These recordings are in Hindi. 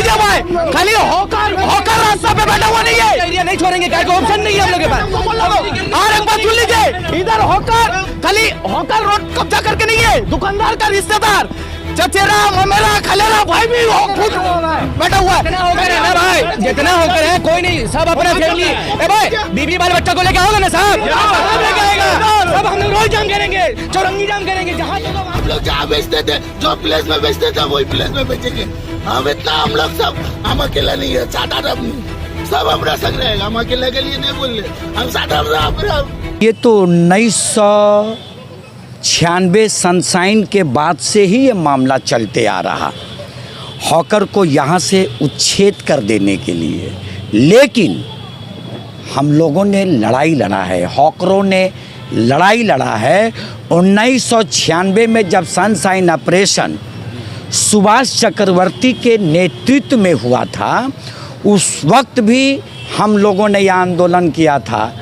लीजिए भाई, खाली हॉकर रास्ता पे बैठा हुआ नहीं है, एरिया नहीं छोड़ेंगे, क्या ऑप्शन नहीं है हम लोग के पास। और एक बात सुन लीजिए, इधर हॉकर खाली हॉकर रोड कब्जा करके नहीं है, दुकानदार का रिश्तेदार चचेरा ममेरा खलेरा भाई भी खुद बैठा हुआ है भाई। जितना होकर है कोई नहीं, सब अपना फैमिली। ए भाई बीबी बाल बच्चा को लेके आओगे ना साहब, लेके आएगा सब। हम लोग रोज जाम करेंगे, चौरंगी जाम करेंगे, जहाँ हम लोग जहाँ बेचते थे, जो प्लेस में बेचते थे वही प्लेस में बेचेंगे। हम इतना हम लोग सब, हम अकेला नहीं है, साथ सब अपना संग रहेगा, हम अकेले के लिए नहीं बोल रहे, हम साथ। ये तो 1996 सनशाइन के बाद से ही ये मामला चलते आ रहा, हॉकर को यहाँ से उच्छेद कर देने के लिए। लेकिन हम लोगों ने लड़ाई लड़ा है, हॉकरों ने लड़ाई लड़ा है। 1996 में जब सनशाइन ऑपरेशन सुभाष चक्रवर्ती के नेतृत्व में हुआ था, उस वक्त भी हम लोगों ने यह आंदोलन किया था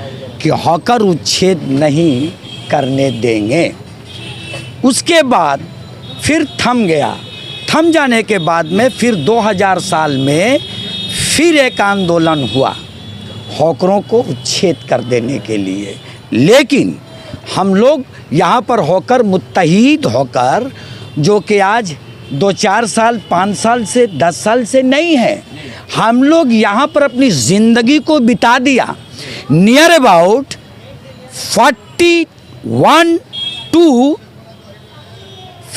कि हॉकर उच्छेद नहीं करने देंगे। उसके बाद फिर थम गया, थम जाने के बाद में फिर 2000 साल में फिर एक आंदोलन हुआ हॉकरों को उच्छेद कर देने के लिए। लेकिन हम लोग यहाँ पर हॉकर मुत्तहिद होकर, जो कि आज 2-4 साल 5 साल से 10 साल से नहीं है, हम लोग यहाँ पर अपनी ज़िंदगी को बिता दिया। नियर अबाउट 41 to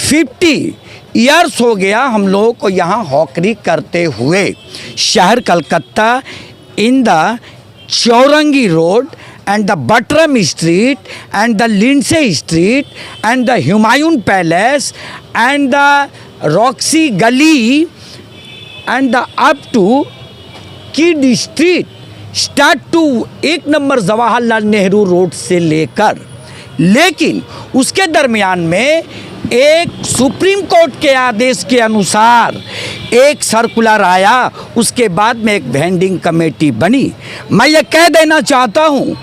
50 ईयर्स हो गया हम लोगों को यहाँ हॉकरी करते हुए। शहर Calcutta in the Chowringhee road and the Buttram Street and the Lindsay Street and the Humayun Palace and the Roxy Gully and the up to Kid Street start to 1 नंबर जवाहरलाल नेहरू रोड से लेकर, लेकिन उसके दरमियान में एक सुप्रीम कोर्ट के आदेश के अनुसार एक सर्कुलर आया, उसके बाद में एक वेंडिंग कमेटी बनी। मैं ये कह देना चाहता हूँ,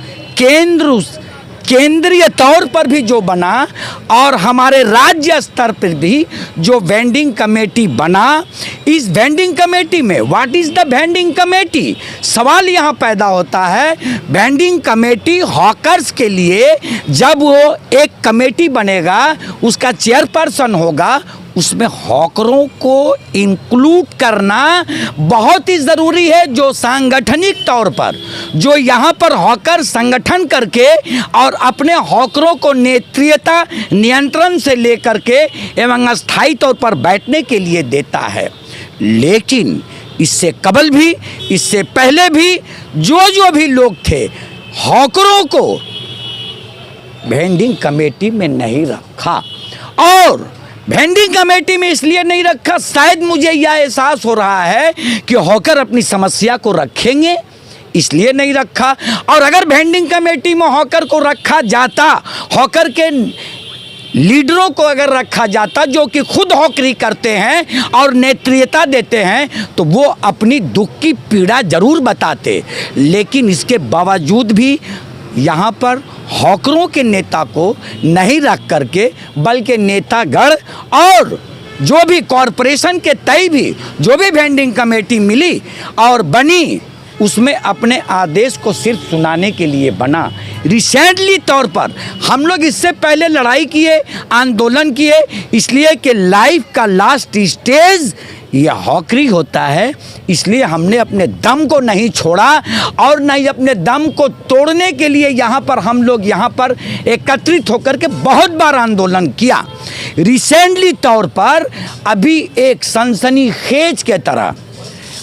केंद्रीय तौर पर भी जो बना और हमारे राज्य स्तर पर भी जो वेंडिंग कमेटी बना, इस वेंडिंग कमेटी में what is the vending committee, सवाल यहाँ पैदा होता है। वेंडिंग कमेटी हॉकर्स के लिए जब वो एक कमेटी बनेगा, उसका चेयरपर्सन होगा, उसमें हॉकरों को इंक्लूड करना बहुत ही ज़रूरी है। जो सांगठनिक तौर पर जो यहाँ पर हॉकर संगठन करके और अपने हॉकरों को नेतृत्व नियंत्रण से लेकर के एवं अस्थायी तौर पर बैठने के लिए देता है। लेकिन इससे कबल भी, इससे पहले भी जो भी लोग थे, हॉकरों को वेंडिंग कमेटी में नहीं रखा। और वेंडिंग कमेटी में इसलिए नहीं रखा, शायद मुझे यह एहसास हो रहा है कि हॉकर अपनी समस्या को रखेंगे, इसलिए नहीं रखा। और अगर वेंडिंग कमेटी में हॉकर को रखा जाता, हॉकर के लीडरों को अगर रखा जाता जो कि खुद हॉकरी करते हैं और नेतृत्व देते हैं, तो वो अपनी दुख की पीड़ा जरूर बताते। लेकिन इसके बावजूद भी यहाँ पर हॉकरों के नेता को नहीं रख करके, बल्कि नेतागढ़ और जो भी कॉरपोरेशन के तय भी जो भी वेंडिंग कमेटी मिली और बनी, उसमें अपने आदेश को सिर्फ सुनाने के लिए बना। रिसेंटली तौर पर हम लोग इससे पहले लड़ाई किए, आंदोलन किए, इसलिए कि लाइफ का लास्ट स्टेज यह हॉकरी होता है। इसलिए हमने अपने दम को नहीं छोड़ा और नहीं अपने दम को तोड़ने के लिए यहाँ पर हम लोग यहाँ पर एकत्रित होकर के बहुत बार आंदोलन किया। रिसेंटली तौर पर अभी एक सनसनीखेज के तरह,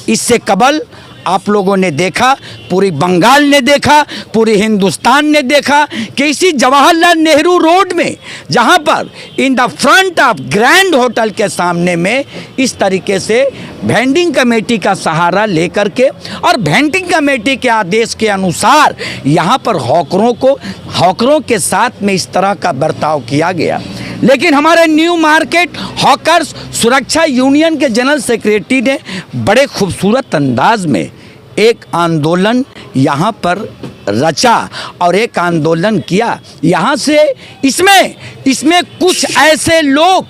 इससे कबल आप लोगों ने देखा, पूरी बंगाल ने देखा, पूरे हिंदुस्तान ने देखा कि इसी जवाहरलाल नेहरू रोड में, जहां पर in the front of grand hotel के सामने में इस तरीके से वेंडिंग कमेटी का सहारा लेकर के और वेंडिंग कमेटी के आदेश के अनुसार यहां पर हॉकरों के साथ में इस तरह का बर्ताव किया गया। लेकिन हमारे न्यू मार्केट हॉकर्स सुरक्षा यूनियन के जनरल सेक्रेटरी ने बड़े खूबसूरत अंदाज में एक आंदोलन यहाँ पर रचा और एक आंदोलन किया। यहाँ से इसमें कुछ ऐसे लोग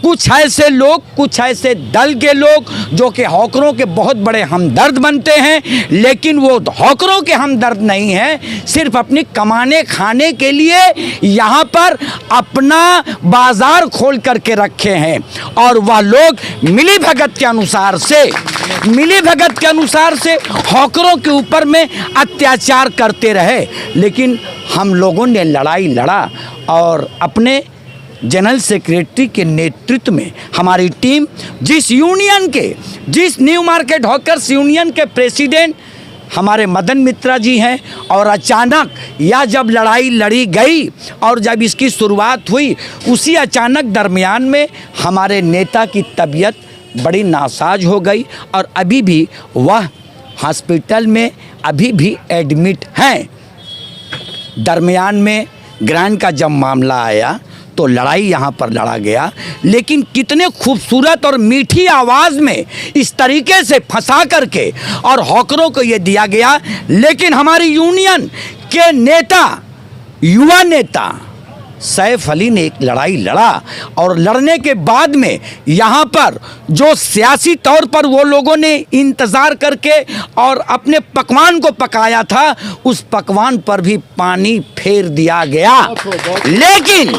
कुछ ऐसे लोग, कुछ ऐसे दल के लोग जो कि हॉकरों के बहुत बड़े हमदर्द बनते हैं, लेकिन वो हॉकरों के हमदर्द नहीं हैं, सिर्फ अपनी कमाने खाने के लिए यहाँ पर अपना बाजार खोल करके रखे हैं। और वह लोग मिली भगत के अनुसार से हॉकरों के ऊपर में अत्याचार करते रहे। लेकिन हम लोगों ने लड़ाई लड़ा और अपने जनरल सेक्रेटरी के नेतृत्व में हमारी टीम, जिस न्यू मार्केट हॉकर्स यूनियन के प्रेसिडेंट हमारे मदन मित्रा जी हैं, और अचानक यह जब लड़ाई लड़ी गई और जब इसकी शुरुआत हुई, उसी अचानक दरमियान में हमारे नेता की तबीयत बड़ी नासाज हो गई और अभी भी वह हॉस्पिटल में अभी भी एडमिट हैं। दरमियान में ग्रांड का जब मामला आया तो लड़ाई यहाँ पर लड़ा गया, लेकिन कितने खूबसूरत और मीठी आवाज़ में इस तरीके से फंसा करके और हॉकरों को ये दिया गया। लेकिन हमारी यूनियन के नेता, युवा नेता सैफ अली ने एक लड़ाई लड़ा और लड़ने के बाद में यहाँ पर जो सियासी तौर पर वो लोगों ने इंतज़ार करके और अपने पकवान को पकाया था, उस पकवान पर भी पानी फेर दिया गया। लेकिन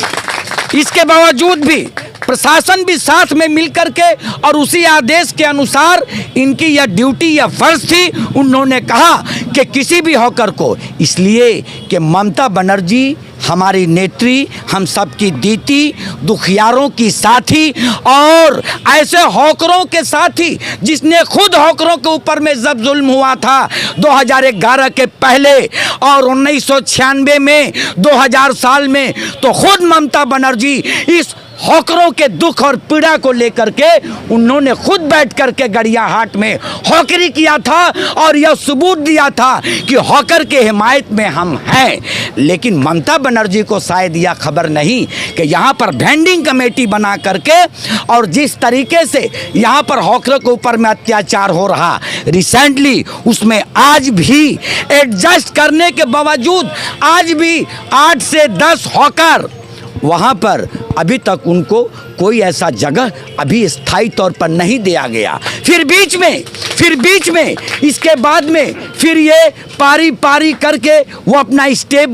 इसके बावजूद भी प्रशासन भी साथ में मिलकर के और उसी आदेश के अनुसार इनकी यह ड्यूटी या फर्ज थी, उन्होंने कहा कि किसी भी हॉकर को, इसलिए कि ममता बनर्जी हमारी नेत्री, हम सब की दीदी, दुखियारों की साथी और ऐसे हॉकरों के साथी जिसने खुद हॉकरों के ऊपर में जब जुल्म हुआ था 2011 के पहले और 1996 में 2000 साल में, तो खुद ममता बनर्जी इस हॉकरों के दुख और पीड़ा को लेकर के उन्होंने खुद बैठ करके गड़ियाहाट में हॉकरी किया था और यह सबूत दिया था कि हॉकर के हिमायत में हम हैं। लेकिन ममता बनर्जी को शायद यह खबर नहीं कि यहाँ पर वेंडिंग कमेटी बना करके और जिस तरीके से यहाँ पर हॉकरों के ऊपर में अत्याचार हो रहा रिसेंटली, उसमें आज भी एडजस्ट करने के बावजूद आज भी 8 से 10 हॉकर वहाँ पर अभी तक उनको कोई ऐसा जगह अभी स्थायी तौर पर नहीं दिया गया। फिर बीच में इसके बाद में फिर ये पारी करके वो अपना स्टेप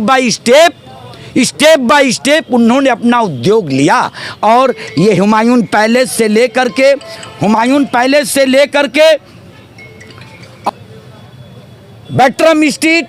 बाय स्टेप उन्होंने अपना उद्योग लिया और ये हुमायूं पैलेस से लेकर के बैट्रम स्ट्रीट,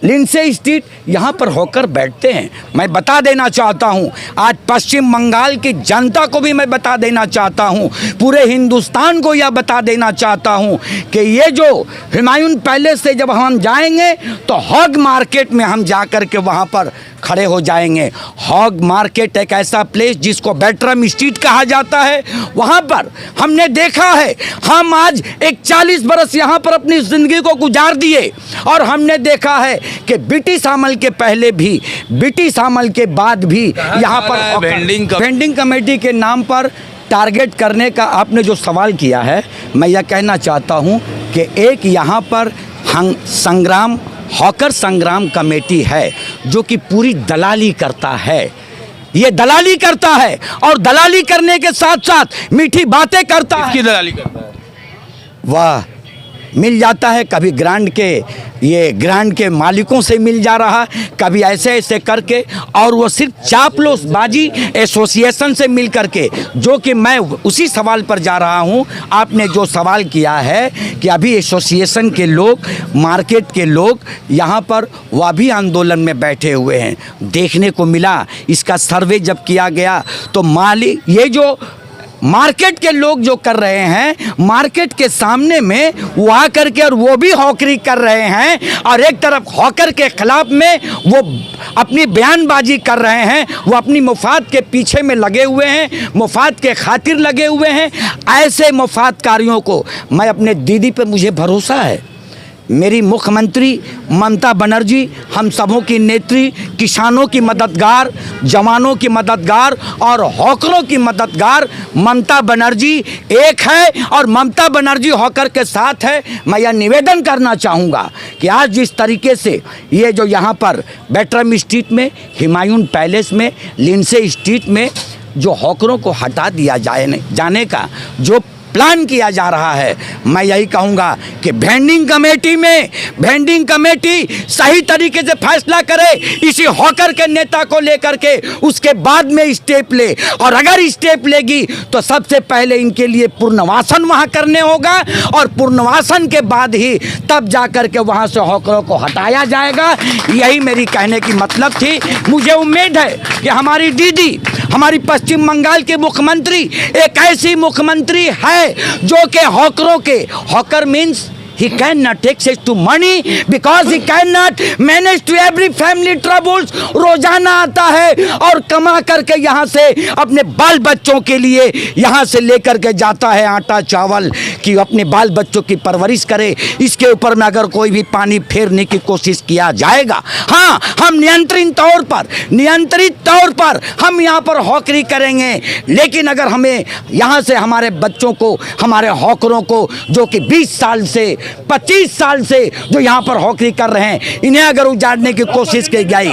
लिंडसे स्ट्रीट, यहाँ पर होकर बैठते हैं। मैं बता देना चाहता हूँ, आज पश्चिम बंगाल की जनता को भी मैं बता देना चाहता हूँ, पूरे हिंदुस्तान को यह बता देना चाहता हूँ कि ये जो हुमायूं पैलेस से जब हम जाएंगे तो हॉग मार्केट में हम जा कर के वहाँ पर खड़े हो जाएंगे। हॉग मार्केट एक ऐसा प्लेस जिसको बैट्रम स्ट्रीट कहा जाता है, वहाँ पर हमने देखा है, हम आज एक 40 बरस यहाँ पर अपनी ज़िंदगी को गुजार दिए और हमने देखा है कि ब्रिटिश अमल के पहले भी, ब्रिटिश अमल के बाद भी यहाँ पर वेंडिंग कमेटी के नाम पर टारगेट करने का आपने जो सवाल किया है, मैं यह कहना चाहता हूँ कि एक यहाँ पर हॉकर संग्राम कमेटी है जो कि पूरी दलाली करता है। ये दलाली करता है और दलाली करने के साथ साथ मीठी बातें करता है। किसकी दलाली करता है? वाह, मिल जाता है, कभी ग्रांड के मालिकों से मिल जा रहा, कभी ऐसे करके, और वो सिर्फ चापलूसबाजी एसोसिएशन से मिल करके, जो कि मैं उसी सवाल पर जा रहा हूँ। आपने जो सवाल किया है कि अभी एसोसिएशन के लोग, मार्केट के लोग यहाँ पर वह भी आंदोलन में बैठे हुए हैं, देखने को मिला। इसका सर्वे जब किया गया तो ये जो मार्केट के लोग जो कर रहे हैं, मार्केट के सामने में वो आ करके और वो भी हॉकरी कर रहे हैं और एक तरफ हॉकर के खिलाफ में वो अपनी बयानबाजी कर रहे हैं, वो अपनी मुफाद के पीछे में लगे हुए हैं, मुफाद के खातिर लगे हुए हैं। ऐसे मुफादकारियों को मैं अपने दीदी पे मुझे भरोसा है, मेरी मुख्यमंत्री ममता बनर्जी हम सबों की नेत्री, किसानों की मददगार, जवानों की मददगार और हॉकरों की मददगार ममता बनर्जी एक है और ममता बनर्जी हॉकर के साथ है। मैं यह निवेदन करना चाहूँगा कि आज जिस तरीके से ये जो यहाँ पर बैट्रम स्ट्रीट में, हुमायूं पैलेस में, लिंडसे स्ट्रीट में जो हॉकरों को हटा दिया जाने का जो प्लान किया जा रहा है, मैं यही कहूँगा कि भेंडिंग कमेटी सही तरीके से फैसला करे इसी हॉकर के नेता को लेकर के, उसके बाद में स्टेप ले, और अगर स्टेप लेगी तो सबसे पहले इनके लिए पुनर्वासन वहाँ करने होगा, और पुनर्वासन के बाद ही तब जा कर के वहाँ से हॉकरों को हटाया जाएगा। यही मेरी कहने की मतलब थी। मुझे उम्मीद है कि हमारी दीदी, हमारी पश्चिम बंगाल के मुख्यमंत्री एक ऐसी मुख्यमंत्री है जो कि hawker means he cannot access to money because he cannot manage to every family troubles। रोजाना आता है और कमा करके यहाँ से अपने बाल बच्चों के लिए यहाँ से लेकर के जाता है आटा चावल कि अपने बाल बच्चों की परवरिश करे। इसके ऊपर में अगर कोई भी पानी फेरने की कोशिश किया जाएगा, हाँ, हम नियंत्रित तौर पर हम यहाँ पर हॉकरी करेंगे, लेकिन अगर हमें यहाँ से हमारे बच्चों को, हमारे हॉकरों को जो कि 20 साल से 25 साल से जो यहाँ पर हॉकरी कर रहे हैं, इन्हें अगर उजाड़ने की कोशिश की गई